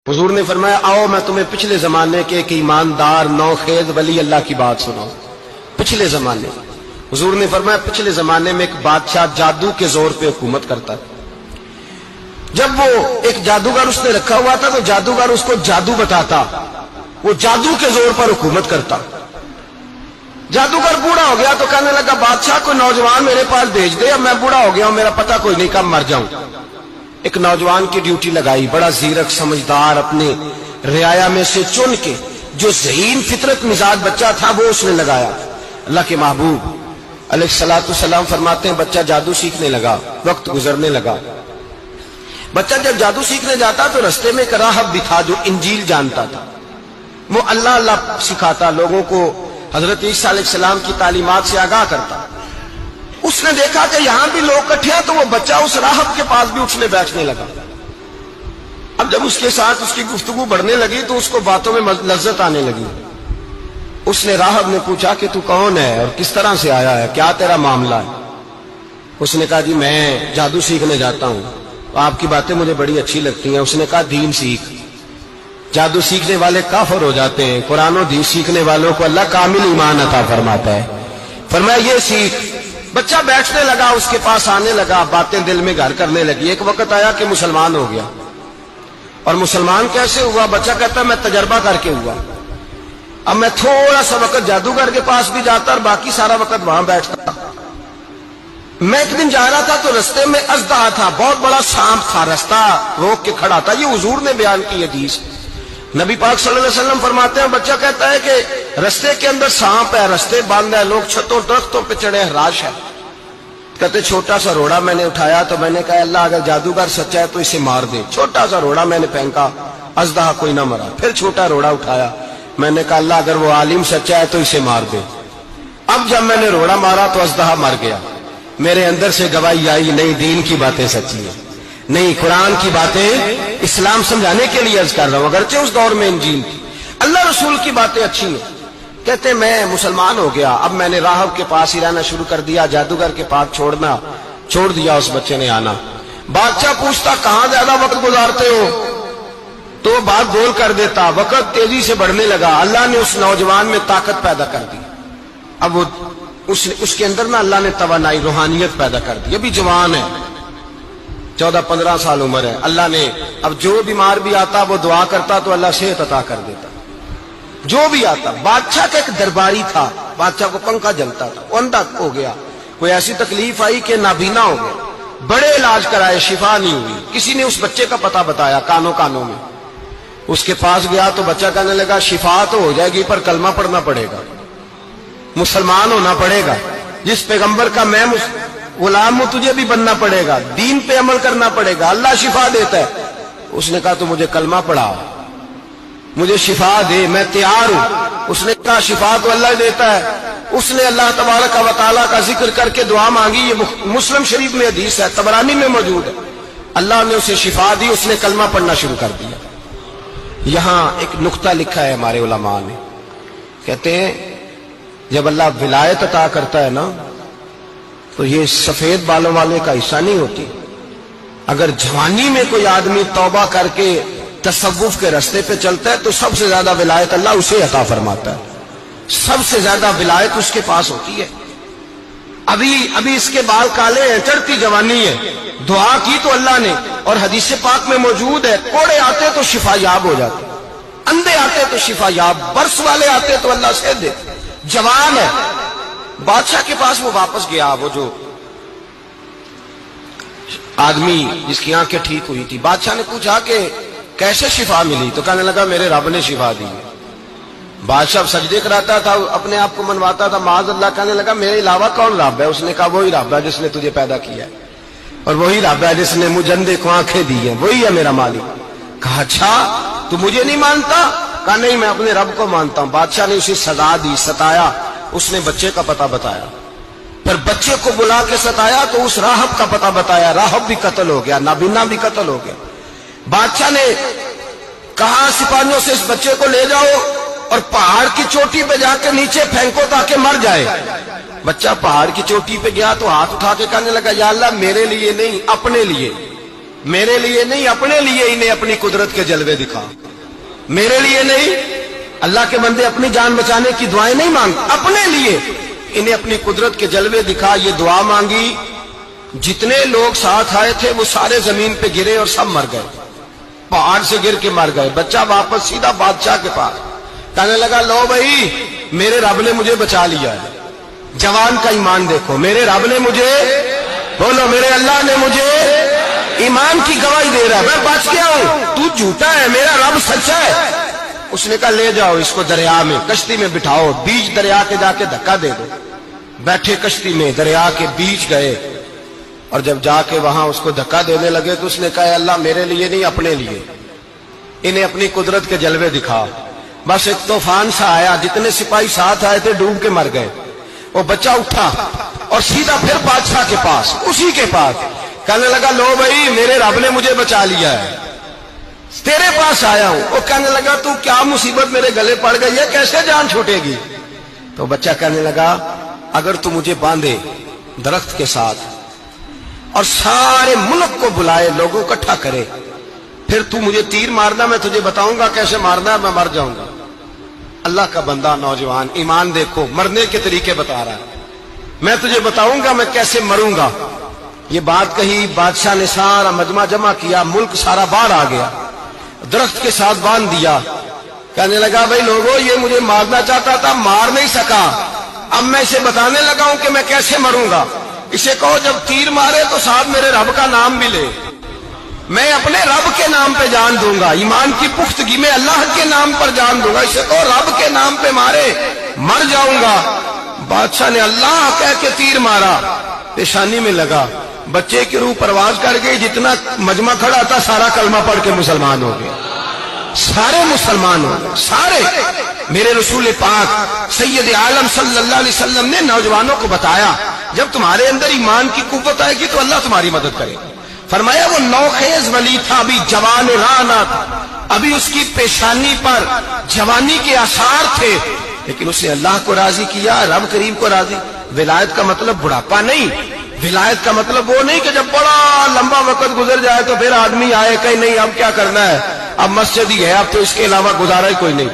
حضور نے فرمایا آؤ میں تمہیں پچھلے زمانے کے ایک ایماندار نوخیز ولی اللہ کی بات سناؤں۔ پچھلے زمانے حضور نے فرمایا پچھلے زمانے میں ایک بادشاہ جادو کے زور پہ حکومت کرتا تھا۔ جب وہ ایک جادوگر اس نے رکھا ہوا تھا تو جادوگر اس کو جادو بتاتا، وہ جادو کے زور پر حکومت کرتا۔ جادوگر بوڑھا ہو گیا تو کہنے لگا بادشاہ کوئی نوجوان میرے پاس بھیج دے، اب میں بوڑھا ہو گیا ہوں، میرا پتہ کوئی نہیں، کب مر جاؤں۔ ایک نوجوان کی ڈیوٹی لگائی، بڑا زیرک سمجھدار، اپنے رعایا میں سے چن کے جو ذہین فطرت مزاج بچہ تھا وہ اس نے لگایا۔ اللہ کے محبوب علیہ الصلوۃ والسلام فرماتے ہیں بچہ جادو سیکھنے لگا، وقت گزرنے لگا۔ بچہ جب جادو سیکھنے جاتا تو رستے میں ایک راہب بھی تھا جو انجیل جانتا تھا، وہ اللہ اللہ سکھاتا، لوگوں کو حضرت عیسیٰ علیہ السلام کی تعلیمات سے آگاہ کرتا۔ اس نے دیکھا کہ یہاں بھی لوگ اکٹھے ہیں تو وہ بچہ اس راہب کے پاس بھی اٹھنے بیٹھنے لگا۔ اب جب اس کے ساتھ اس کی گفتگو بڑھنے لگی تو اس کو باتوں میں لذت آنے لگی۔ اس نے راہب نے پوچھا کہ تو کون ہے اور کس طرح سے آیا ہے، کیا تیرا معاملہ ہے؟ اس نے کہا جی میں جادو سیکھنے جاتا ہوں، آپ کی باتیں مجھے بڑی اچھی لگتی ہیں۔ اس نے کہا دین سیکھ، جادو سیکھنے والے کافر ہو جاتے ہیں، قرآن و دین سیکھنے والوں کو اللہ کامل ایمان عطا فرماتا ہے۔ فرمایا یہ سیکھ۔ بچہ بیٹھنے لگا، اس کے پاس آنے لگا، باتیں دل میں گھر کرنے لگی۔ ایک وقت آیا کہ مسلمان ہو گیا، اور مسلمان کیسے ہوا؟ بچہ کہتا ہے میں تجربہ کر کے ہوا۔ اب میں تھوڑا سا وقت جادوگر کے پاس بھی جاتا اور باقی سارا وقت وہاں بیٹھتا۔ میں ایک دن جا رہا تھا تو رستے میں اژدہا تھا، بہت بڑا سانپ تھا، رستہ روک کے کھڑا تھا۔ یہ حضور نے بیان کی حدیث۔ نبی پاک صلی اللہ علیہ وسلم فرماتے ہیں بچہ کہتا ہے کہ رستے کے اندر سانپ ہے، رستے بند ہے، لوگ چھتوں درختوں پہ چڑھے، ہراش ہے۔ کہتے چھوٹا سا روڑا میں نے اٹھایا تو میں نے کہا اللہ اگر جادوگر سچا ہے تو اسے مار دے۔ چھوٹا سا روڑا میں نے پھینکا، اژدہا کوئی نہ مرا۔ پھر چھوٹا روڑا اٹھایا، میں نے کہا اللہ اگر وہ عالم سچا ہے تو اسے مار دے۔ اب جب میں نے روڑا مارا تو اژدہا مر گیا۔ میرے اندر سے گواہی آئی نہیں دین کی باتیں سچی ہیں، نہیں قرآن کی باتیں اسلام سمجھانے کے لیے عرض کر رہا ہوں، اگرچہ اس دور میں انجیل تھی، اللہ رسول کی باتیں اچھی ہیں۔ کہتے میں مسلمان ہو گیا، اب میں نے راہب کے پاس ہی رہنا شروع کر دیا، جادوگر کے پاس چھوڑ دیا اس بچے نے آنا۔ بادشاہ پوچھتا کہاں زیادہ وقت گزارتے ہو تو بات گول کر دیتا۔ وقت تیزی سے بڑھنے لگا، اللہ نے اس نوجوان میں طاقت پیدا کر دی۔ اب وہ اس کے اندر نا اللہ نے توانائی روحانیت پیدا کر دی، ابھی جوان ہے، 14-15 سال عمر ہے۔ اللہ نے اب جو بیمار بھی آتا وہ دعا کرتا تو اللہ صحت عطا کر دیتا، جو بھی آتا۔ بادشاہ کا ایک درباری تھا، بادشاہ کو پنکھا جلتا تھا، وہ اندھا ہو گیا، کوئی ایسی تکلیف آئی کہ نابینا ہو گیا، بڑے علاج کرائے شفا نہیں ہوئی۔ کسی نے اس بچے کا پتہ بتایا کانوں میں، اس کے پاس گیا تو بچہ کہنے لگا شفا تو ہو جائے گی پر کلمہ پڑھنا پڑے گا، مسلمان ہونا پڑے گا، جس پیغمبر کا میں غلام ہوں تجھے بھی بننا پڑے گا، دین پہ عمل کرنا پڑے گا، اللہ شفا دیتا ہے۔ اس نے کہا تو مجھے کلمہ پڑھا، مجھے شفا دے، میں تیار ہوں۔ اس نے کہا شفا تو اللہ دیتا ہے۔ اس نے اللہ تبارک و تعالیٰ کا ذکر کر کے دعا مانگی، یہ مسلم شریف میں حدیث ہے، طبرانی میں موجود ہے۔ اللہ نے اسے شفا دی، اس نے کلمہ پڑھنا شروع کر دیا۔ یہاں ایک نقطہ لکھا ہے ہمارے علماء نے، کہتے ہیں جب اللہ ولایت عطا کرتا ہے نا تو یہ سفید بالوں والے کا حصہ نہیں ہوتی۔ اگر جوانی میں کوئی آدمی توبہ کر کے تصوف کے راستے پہ چلتا ہے تو سب سے زیادہ ولایت اللہ اسے عطا فرماتا ہے، سب سے زیادہ ولایت اس کے پاس ہوتی ہے۔ ابھی اس کے بال کالے ہیں، چڑھتی جوانی ہے، دعا کی تو اللہ نے، اور حدیث پاک میں موجود ہے کوڑے آتے تو شفا یاب ہو جاتے، اندھے آتے تو شفا یاب، برس والے آتے تو اللہ سے دے۔ جوان ہے، بادشاہ کے پاس وہ واپس گیا، وہ جو آدمی جس کی آنکھیں ٹھیک ہوئی تھی۔ بادشاہ نے پوچھا کہ کیسے شفا ملی؟ تو کہنے لگا میرے رب نے شفا دی۔ بادشاہ سجدے کراتا تھا، اپنے آپ کو منواتا تھا معاذ اللہ، کہنے لگا میرے علاوہ کون رب ہے؟ اس نے کہا وہی رب ہے جس نے تجھے پیدا کیا ہے، اور وہی رب ہے جس نے مجھے اندھے کو آنکھیں دی ہیں، وہی ہے میرا مالک۔ کہا اچھا تو مجھے نہیں مانتا؟ کہا نہیں میں اپنے رب کو مانتا ہوں۔ بادشاہ نے اسے سزا دی، ستایا، اس نے بچے کا پتہ بتایا، پھر بچے کو بلا کے ستایا تو اس راہب کا پتہ بتایا، راہب بھی قتل ہو گیا، نابینا بھی قتل ہو گیا۔ بادشاہ نے کہا سپاہیوں سے اس بچے کو لے جاؤ اور پہاڑ کی چوٹی پہ جا کے نیچے پھینکو تاکہ مر جائے۔ بچہ پہاڑ کی چوٹی پہ گیا تو ہاتھ اٹھا کے کہنے لگا یا اللہ میرے لیے نہیں اپنے لیے، میرے لیے نہیں اپنے لیے انہیں اپنی قدرت کے جلوے دکھا. میرے لیے نہیں. اللہ کے بندے اپنی جان بچانے کی دعائیں نہیں مانگتے, اپنے لیے انہیں اپنی قدرت کے جلوے دکھا. یہ دعا مانگی, جتنے لوگ ساتھ آئے تھے وہ سارے زمین پہ گرے اور سب مر گئے, پہاڑ سے گر کے مر گئے. بچہ واپس سیدھا بادشاہ کے پاس کہنے لگا لو بھائی میرے رب نے مجھے بچا لیا ہے. جوان کا ایمان دیکھو, میرے رب نے مجھے, بولو میرے اللہ نے مجھے ایمان کی گواہی دے رہا ہے, میں بچ گیا ہوں, تو جھوٹا ہے, میرا رب سچا ہے. اس نے کہا لے جاؤ اس کو دریا میں, کشتی میں بٹھاؤ, بیچ دریا کے جا کے دھکا دے دو. بیٹھے کشتی میں, دریا کے بیچ گئے, اور جب جا کے وہاں اس کو دھکا دینے لگے تو اس نے کہا اللہ میرے لیے نہیں اپنے لیے انہیں اپنی قدرت کے جلوے دکھا. بس ایک طوفان سا آیا, جتنے سپاہی ساتھ آئے تھے ڈوب کے مر گئے. وہ بچہ اٹھا اور سیدھا پھر بادشاہ کے پاس, اسی کے پاس کہنے لگا لو بھائی میرے رب نے مجھے بچا لیا ہے, تیرے پاس آیا ہوں. وہ کہنے لگا تو کیا مصیبت میرے گلے پڑ گئی ہے, کیسے جان چھوٹے گی؟ تو بچہ کہنے لگا اگر تو مجھے باندھے درخت کے ساتھ اور سارے ملک کو بلائے, لوگوں کو اکٹھا کرے, پھر تو مجھے تیر مارنا, میں تجھے بتاؤں گا کیسے مارنا ہے, میں مر جاؤں گا. اللہ کا بندہ نوجوان, ایمان دیکھو, مرنے کے طریقے بتا رہا ہے, میں تجھے بتاؤں گا میں کیسے مروں گا. یہ بات کہی, بادشاہ نے سارا مجمع جمع کیا, ملک سارا باہر آ گیا, درخت کے ساتھ باندھ دیا. کہنے لگا بھائی لوگوں یہ مجھے مارنا چاہتا تھا, مار نہیں سکا, اب میں اسے بتانے لگا ہوں کہ میں کیسے مروں گا. اسے کہو جب تیر مارے تو ساتھ میرے رب کا نام بھی لے, میں اپنے رب کے نام پہ جان دوں گا, ایمان کی پختگی میں اللہ کے نام پر جان دوں گا. اسے کہو رب کے نام پہ مارے, مر جاؤں گا. بادشاہ نے اللہ کہہ کے تیر مارا, پیشانی میں لگا, بچے کی روح پرواز کر گئی. جتنا مجمع کھڑا تھا سارا کلمہ پڑھ کے مسلمان ہو گیا, سارے مسلمان ہو گئے سارے. میرے رسول پاک سید عالم صلی اللہ علیہ وسلم نے نوجوانوں کو بتایا جب تمہارے اندر ایمان کی قوت آئے گی تو اللہ تمہاری مدد کرے. فرمایا وہ نوخیز ولی تھا, ابھی جوان رانا تھا, ابھی اس کی پیشانی پر جوانی کے آثار تھے, لیکن اس نے اللہ کو راضی کیا, رب کریم کو راضی. ولایت کا مطلب بڑھاپا نہیں, ولایت کا مطلب وہ نہیں کہ جب بڑا لمبا وقت گزر جائے تو پھر آدمی آئے کہ نہیں اب کیا کرنا ہے, اب مسجد ہی ہے, اب تو اس کے علاوہ گزارا ہی کوئی نہیں.